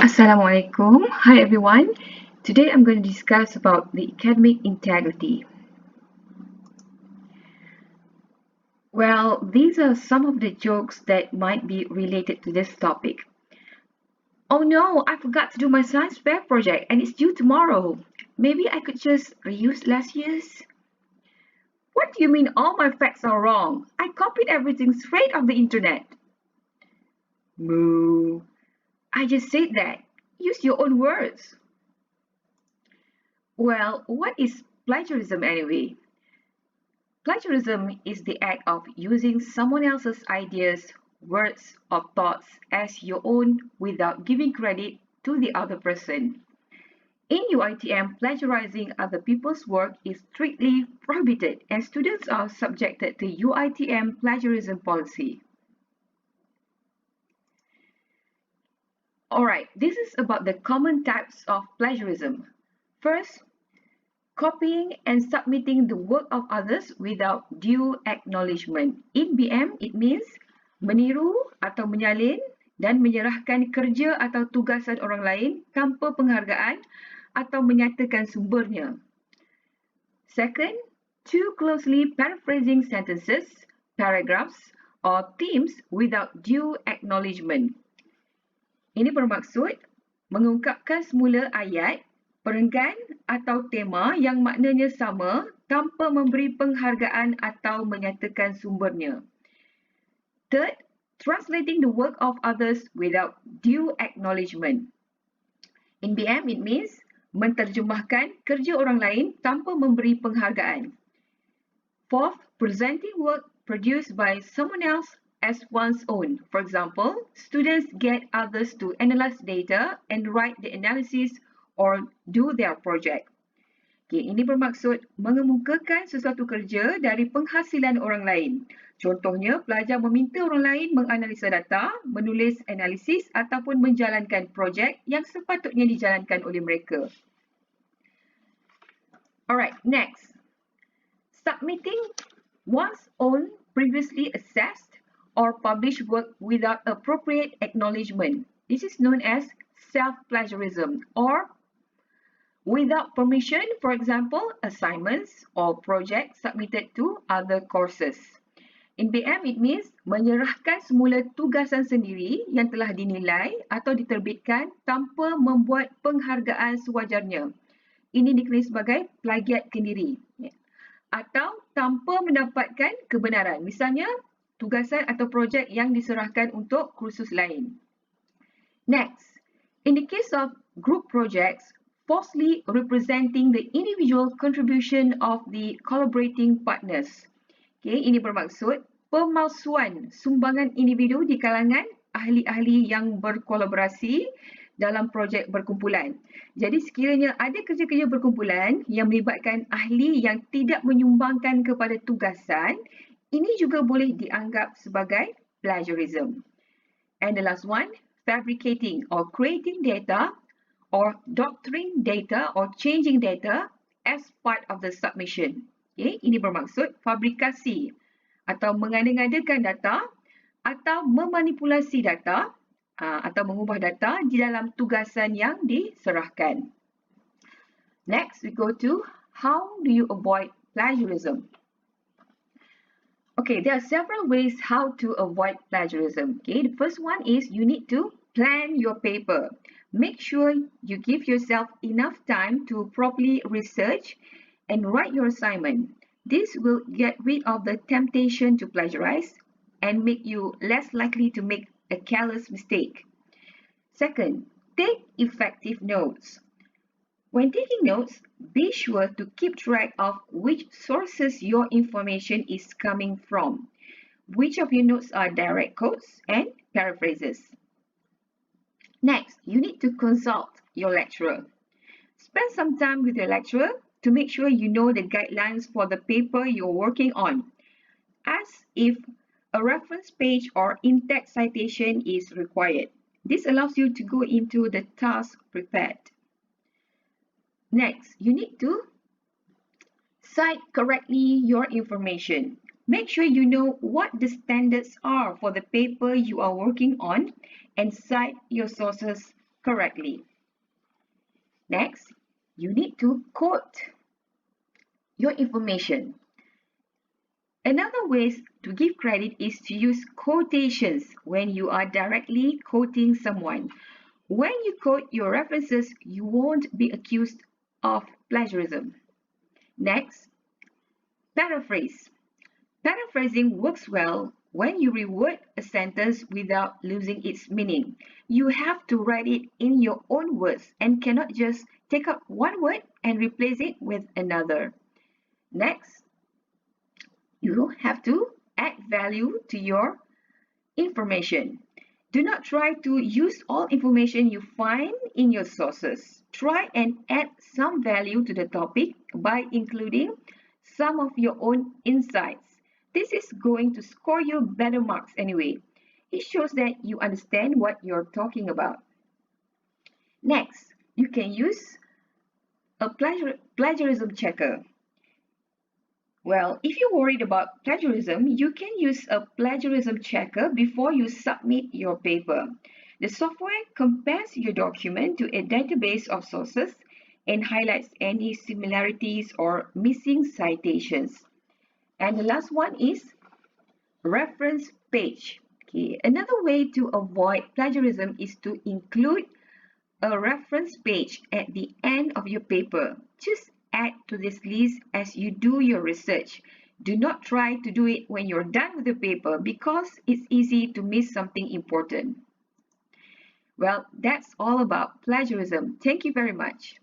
Assalamualaikum. Hi everyone. Today I'm going to discuss about the academic integrity. Well, these are some of the jokes that might be related to this topic. Oh no, I forgot to do my science fair project and it's due tomorrow. Maybe I could just reuse last year's? What do you mean all my facts are wrong? I copied everything straight off the internet. Moo. I just said that. Use your own words. Well, what is plagiarism anyway? Plagiarism is the act of using someone else's ideas, words, or thoughts as your own without giving credit to the other person. In UITM, plagiarizing other people's work is strictly prohibited and students are subjected to UITM plagiarism policy. Alright, this is about the common types of plagiarism. First, copying and submitting the work of others without due acknowledgement. In BM, it means meniru atau menyalin dan menyerahkan kerja atau tugasan orang lain tanpa penghargaan atau menyatakan sumbernya. Second, too closely paraphrasing sentences, paragraphs, or themes without due acknowledgement. Ini bermaksud mengungkapkan semula ayat, perenggan atau tema yang maknanya sama tanpa memberi penghargaan atau menyatakan sumbernya. Third, translating the work of others without due acknowledgement. In BM, it means menterjemahkan kerja orang lain tanpa memberi penghargaan. Fourth, presenting work produced by someone else as one's own. For example, students get others to analyze data and write the analysis or do their project. Okay, ini bermaksud mengemukakan sesuatu kerja dari penghasilan orang lain. Contohnya, pelajar meminta orang lain menganalisa data, menulis analisis ataupun menjalankan projek yang sepatutnya dijalankan oleh mereka. Alright, next. Submitting one's own previously assessed or published work without appropriate acknowledgement. This is known as self-plagiarism or without permission, for example, assignments or projects submitted to other courses. In BM, it means menyerahkan semula tugasan sendiri yang telah dinilai atau diterbitkan tanpa membuat penghargaan sewajarnya. Ini dikenali sebagai plagiat kendiri. Atau tanpa mendapatkan kebenaran. Misalnya, tugasan atau projek yang diserahkan untuk kursus lain. Next, in the case of group projects, falsely representing the individual contribution of the collaborating partners. Okay, ini bermaksud pemalsuan sumbangan individu di kalangan ahli-ahli yang berkolaborasi dalam projek berkumpulan. Jadi sekiranya ada kerja-kerja berkumpulan yang melibatkan ahli yang tidak menyumbangkan kepada tugasan, ini juga boleh dianggap sebagai plagiarism. And the last one, fabricating or creating data or doctoring data or changing data as part of the submission. Okay, ini bermaksud fabrikasi atau mengada-ngadakan data atau memanipulasi data atau mengubah data di dalam tugasan yang diserahkan. Next, we go to how do you avoid plagiarism? Okay, there are several ways how to avoid plagiarism. Okay, the first one is you need to plan your paper. Make sure you give yourself enough time to properly research and write your assignment. This will get rid of the temptation to plagiarize and make you less likely to make a careless mistake. Second, take effective notes. When taking notes, be sure to keep track of which sources your information is coming from. Which of your notes are direct quotes and paraphrases. Next, you need to consult your lecturer. Spend some time with your lecturer to make sure you know the guidelines for the paper you're working on. Ask if a reference page or in-text citation is required. This allows you to go into the task prepared. Next, you need to cite correctly your information. Make sure you know what the standards are for the paper you are working on and cite your sources correctly. Next, you need to quote your information. Another way to give credit is to use quotations when you are directly quoting someone. When you quote your references, you won't be accused of plagiarism. Next, paraphrase. Paraphrasing works well when you reword a sentence without losing its meaning. You have to write it in your own words and cannot just take up one word and replace it with another. Next, you have to add value to your information. Do not try to use all information you find in your sources. Try and add some value to the topic by including some of your own insights. This is going to score you better marks anyway. It shows that you understand what you're talking about. Next, you can use a plagiarism checker. Well, if you're worried about plagiarism, you can use a plagiarism checker before you submit your paper. The software compares your document to a database of sources and highlights any similarities or missing citations. And the last one is reference page. Okay. Another way to avoid plagiarism is to include a reference page at the end of your paper. Just add to this list as you do your research. Do not try to do it when you're done with the paper because it's easy to miss something important. Well, that's all about plagiarism. Thank you very much.